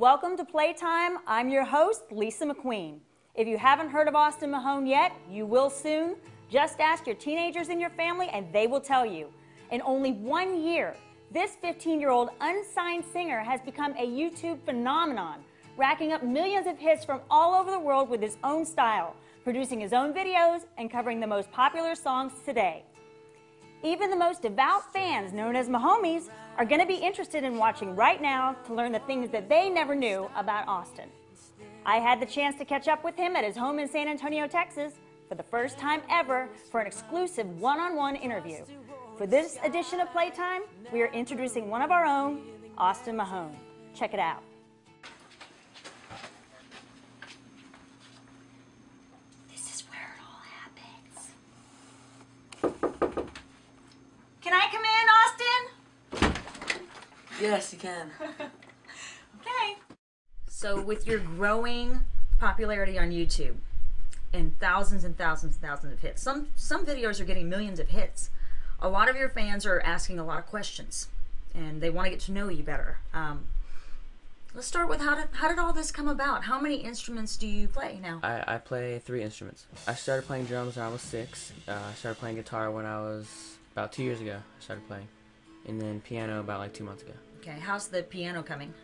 Welcome to Playtime. I'm your host, Lisa McQueen. If you haven't heard of Austin Mahone yet, you will soon. Just ask your teenagers in your family and they will tell you. In only 1 year, this 15-year-old unsigned singer has become a YouTube phenomenon, racking up millions of hits from all over the world with his own style, producing his own videos and covering the most popular songs today. Even the most devout fans, known as Mahomies, are going to be interested in watching right now to learn the things that they never knew about Austin. I had the chance to catch up with him at his home in San Antonio, Texas, for the first time ever for an exclusive one-on-one interview. For this edition of Playtime, we are introducing one of our own, Austin Mahone. Check it out. This is where it all happens. Can I come in, Austin? Yes, you can. Okay. So with your growing popularity on YouTube and thousands and thousands and thousands of hits, some videos are getting millions of hits. A lot of your fans are asking a lot of questions and they want to get to know you better. Let's start with how did all this come about? How many instruments do you play now? I play 3 instruments. I started playing drums when I was 6. I started playing guitar when I was about 2 years ago. I started playing. And then piano about like 2 months ago. Okay, how's the piano coming?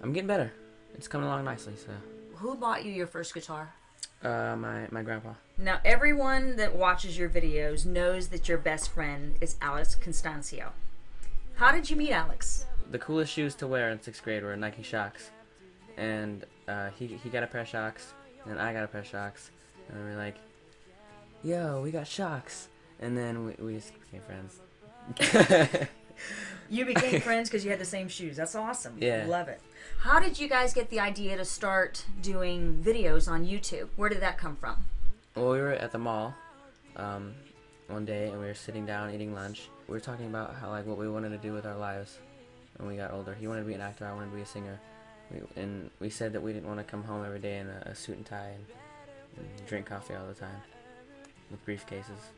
I'm getting better. It's coming along nicely, so. Who bought you your first guitar? My grandpa. Now, everyone that watches your videos knows that your best friend is Alex Constancio. How did you meet Alex? The coolest shoes to wear in 6th grade were Nike Shocks. And he got a pair of Shocks, and I got a pair of Shocks. And we were like, yo, we got Shocks. And then we just became friends. You became friends because you had the same shoes. That's awesome. Yeah. Love it. How did you guys get the idea to start doing videos on YouTube? Where did that come from? Well, we were at the mall one day, and we were sitting down eating lunch. We were talking about how what we wanted to do with our lives when we got older. He wanted to be an actor. I wanted to be a singer. And we said that we didn't want to come home every day in a suit and tie and drink coffee all the time with briefcases.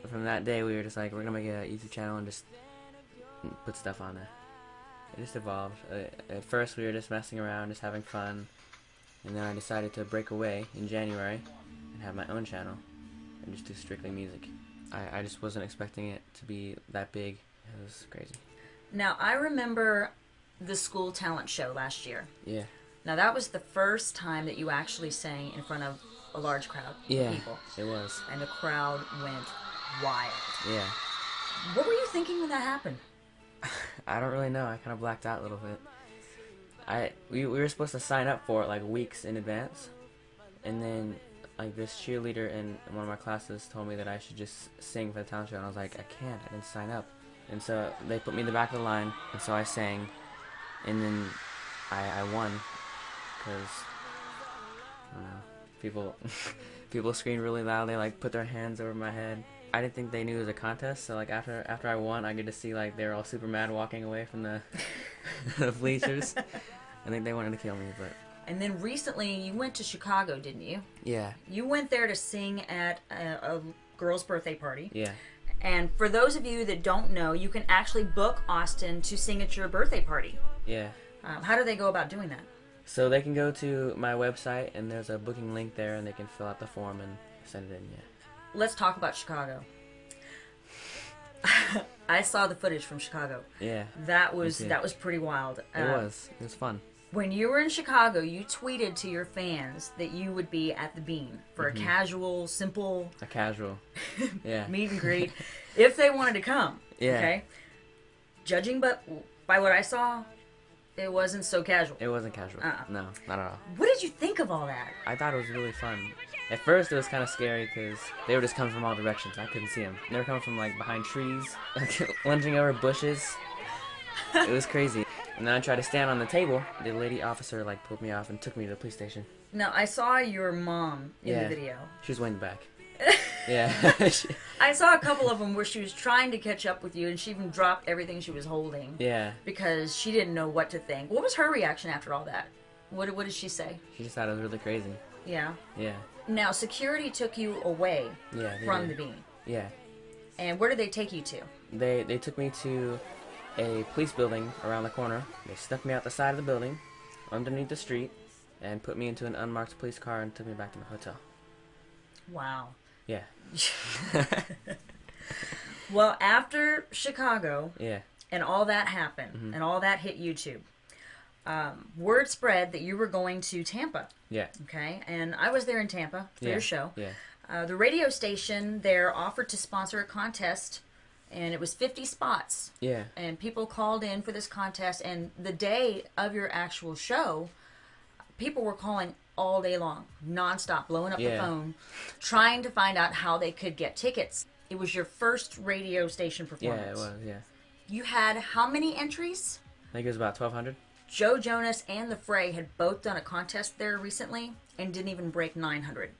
From that day, we were just like, we're gonna make a YouTube channel and just put stuff on there. It just evolved. At first, we were just messing around, just having fun, and then I decided to break away in January and have my own channel and just do strictly music. I just wasn't expecting it to be that big. It was crazy. Now, I remember the school talent show last year. Yeah. Now, that was the first time that you actually sang in front of a large crowd of people. It was. And the crowd went wild. Yeah. What were you thinking when that happened? I don't really know. I kind of blacked out a little bit. We were supposed to sign up for it weeks in advance, and then this cheerleader in one of my classes told me that I should just sing for the talent show, and I was like, I can't. I didn't sign up. And so they put me in the back of the line, and so I sang, and then I won because I don't know, people screamed really loud. They put their hands over my head. I didn't think they knew it was a contest, so after I won, I get to see they were all super mad walking away from the the bleachers. I think they wanted to kill me, but. And then recently, you went to Chicago, didn't you? Yeah. You went there to sing at a girl's birthday party. Yeah. And for those of you that don't know, you can actually book Austin to sing at your birthday party. Yeah. How do they go about doing that? So they can go to my website, and there's a booking link there, and they can fill out the form and send it in. Yeah. Let's talk about Chicago. I saw the footage from Chicago. Yeah. That was pretty wild. It was fun. When you were in Chicago, you tweeted to your fans that you would be at the Bean for a casual, simple... A casual. Yeah. meet and greet, if they wanted to come. Yeah. Okay? Judging by what I saw, it wasn't so casual. It wasn't casual. No, not at all. What did you think of all that? I thought it was really fun. At first, it was kind of scary because they were just coming from all directions. I couldn't see them. They were coming from behind trees, lunging over bushes. It was crazy. And then I tried to stand on the table. The lady officer pulled me off and took me to the police station. Now, I saw your mom in the video. She was waiting back. Yeah. I saw a couple of them where she was trying to catch up with you, and she even dropped everything she was holding. Yeah. Because she didn't know what to think. What was her reaction after all that? What did she say? She just thought it was really crazy. Yeah. Yeah. Now, security took you away from the Bean. Yeah. And where did they take you to? They took me to a police building around the corner. They stuck me out the side of the building, underneath the street and put me into an unmarked police car and took me back to my hotel. Wow. Yeah. Well, after Chicago Yeah. and all that happened and all that hit YouTube, word spread that you were going to Tampa. Yeah. Okay, and I was there in Tampa for your show. Yeah. The radio station there offered to sponsor a contest, and it was 50 spots. Yeah. And people called in for this contest, and the day of your actual show, people were calling all day long, nonstop, blowing up the phone, trying to find out how they could get tickets. It was your first radio station performance. Yeah, it was, yeah. You had how many entries? I think it was about 1,200. Joe Jonas and The Fray had both done a contest there recently and didn't even break 900.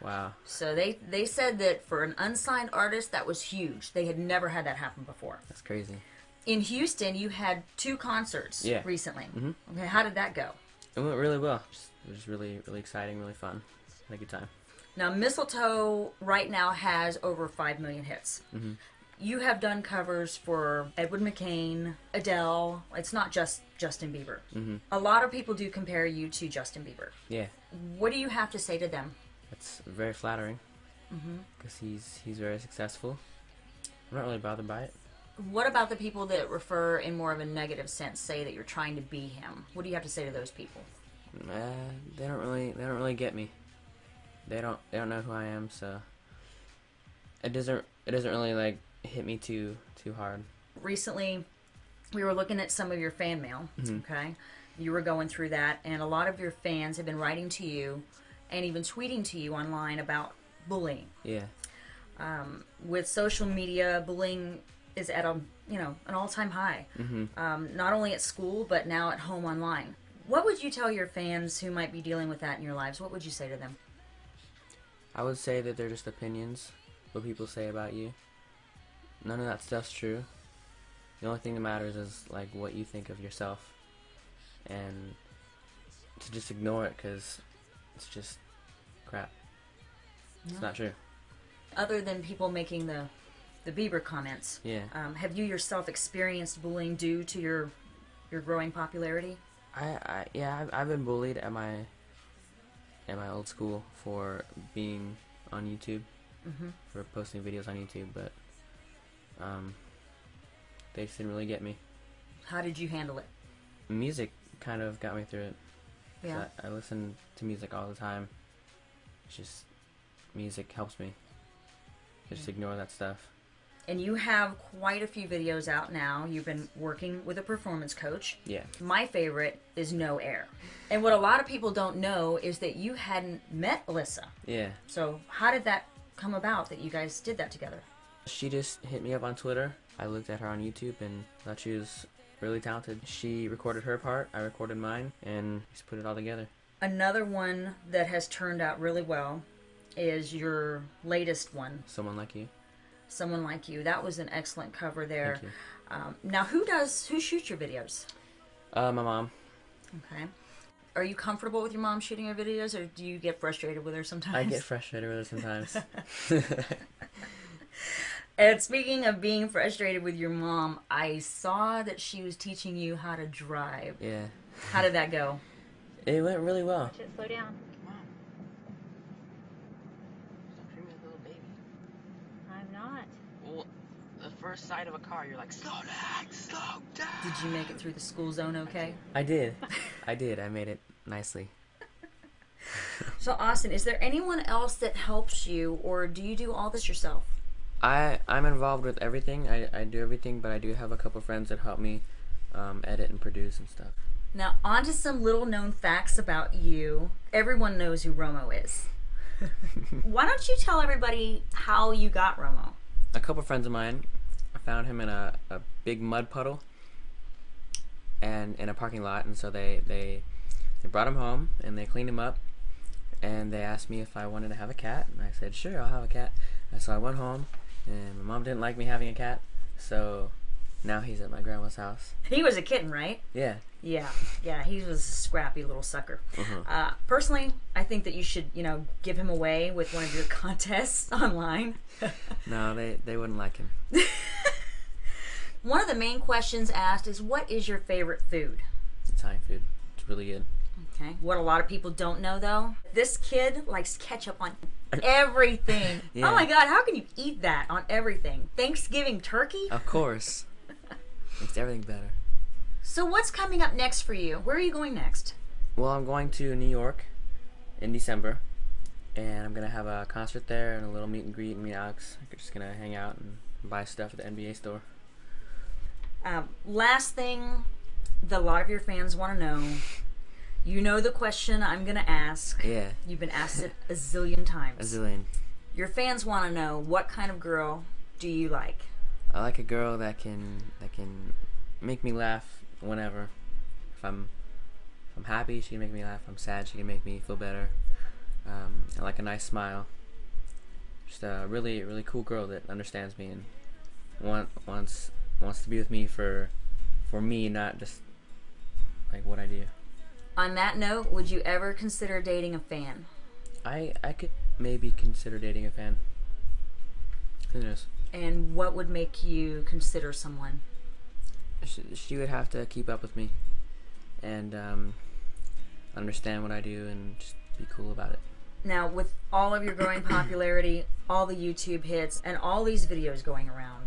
Wow. So they said that for an unsigned artist, that was huge. They had never had that happen before. That's crazy. In Houston, you had 2 concerts recently. Okay, how did that go? It went really well. It was really, really exciting, really fun. Had a good time. Now, Mistletoe right now has over 5 million hits. You have done covers for Edward McCain, Adele. It's not just Justin Bieber. A lot of people do compare you to Justin Bieber. Yeah. What do you have to say to them? That's very flattering. Because he's very successful. I'm not really bothered by it. What about the people that refer in more of a negative sense, say that you're trying to be him? What do you have to say to those people? They don't really get me. They don't know who I am, so it doesn't really like hit me too hard. Recently, we were looking at some of your fan mail. Okay, you were going through that, and a lot of your fans have been writing to you and even tweeting to you online about bullying. Yeah. With social media, bullying is at an all-time high. Not only at school, but now at home online. What would you tell your fans who might be dealing with that in your lives? What would you say to them? I would say that they're just opinions, what people say about you. None of that stuff's true. The only thing that matters is like what you think of yourself, and to just ignore it because it's just crap. It's not true. Other than people making the Bieber comments, have you yourself experienced bullying due to your growing popularity? I've been bullied at my old school for being on YouTube, for posting videos on YouTube, but they just didn't really get me. How did you handle it? Music kind of got me through it. Yeah. I listen to music all the time. It's just music helps me. Just ignore that stuff. And you have quite a few videos out now. You've been working with a performance coach. Yeah. My favorite is No Air. And what a lot of people don't know is that you hadn't met Alyssa. Yeah. So how did that come about that you guys did that together? She just hit me up on Twitter. I looked at her on YouTube and thought she was really talented. She recorded her part, I recorded mine, and just put it all together. Another one that has turned out really well is your latest one. Someone Like You. Someone Like You. That was an excellent cover there. Thank you. Now, who shoots your videos? My mom. Okay. Are you comfortable with your mom shooting your videos, or do you get frustrated with her sometimes? I get frustrated with her sometimes. And speaking of being frustrated with your mom, I saw that she was teaching you how to drive. Yeah. How did that go? It went really well. Watch it, slow down. Mom. Stop treating me like a little baby. I'm not. Well, the first sight of a car, you're like, slow down. Did you make it through the school zone okay? I did. I made it nicely. So, Austin, is there anyone else that helps you, or do you do all this yourself? I'm involved with everything. I do everything, but I do have a couple friends that help me edit and produce and stuff. Now, on to some little-known facts about you. Everyone knows who Romo is. Why don't you tell everybody how you got Romo? A couple friends of mine, I found him in a big mud puddle and in a parking lot, and so they brought him home and they cleaned him up, and they asked me if I wanted to have a cat, and I said sure, I'll have a cat. And so I went home, and my mom didn't like me having a cat, so now he's at my grandma's house. He was a kitten, right? Yeah. Yeah, he was a scrappy little sucker. Personally, I think that you should, give him away with one of your contests online. No, they wouldn't like him. One of the main questions asked is, what is your favorite food? Italian food. It's it's really good. Okay. What a lot of people don't know, though, this kid likes ketchup on everything. Yeah. Oh my God, how can you eat that on everything? Thanksgiving turkey? Of course. Makes everything better. So what's coming up next for you? Where are you going next? Well, I'm going to New York in December, and I'm going to have a concert there and a little meet and greet and meet Alex. I'm just going to hang out and buy stuff at the NBA store. Last thing that a lot of your fans want to know. You know the question I'm going to ask. Yeah. You've been asked it a zillion times. A zillion. Your fans want to know, what kind of girl do you like? I like a girl that can make me laugh whenever. If I'm happy, she can make me laugh. If I'm sad, she can make me feel better. I like a nice smile. Just a really, really cool girl that understands me and wants to be with me for me, not just like what I do. On that note, would you ever consider dating a fan? I could maybe consider dating a fan. Who knows? And what would make you consider someone? She would have to keep up with me and understand what I do and just be cool about it. Now, with all of your growing popularity, all the YouTube hits, and all these videos going around,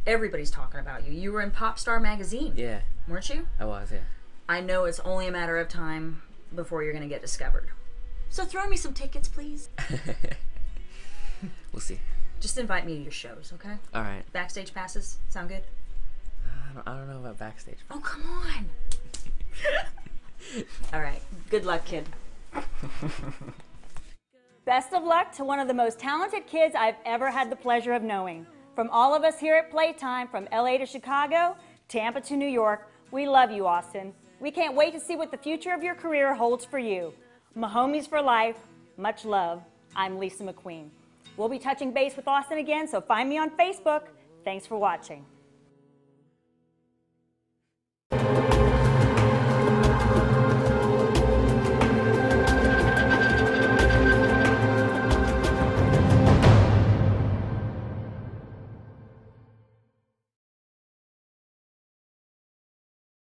everybody's talking about you. You were in Pop Star magazine. Yeah. Weren't you? I was, yeah. I know it's only a matter of time before you're going to get discovered. So throw me some tickets, please. We'll see. Just invite me to your shows, okay? All right. Backstage passes? Sound good? I don't know about backstage. Oh, come on. All right. Good luck, kid. Best of luck to one of the most talented kids I've ever had the pleasure of knowing. From all of us here at Playtime, from LA to Chicago, Tampa to New York, we love you, Austin. We can't wait to see what the future of your career holds for you. Mahomies for life. Much love. I'm Lisa McQueen. We'll be touching base with Austin again, so find me on Facebook. Thanks for watching.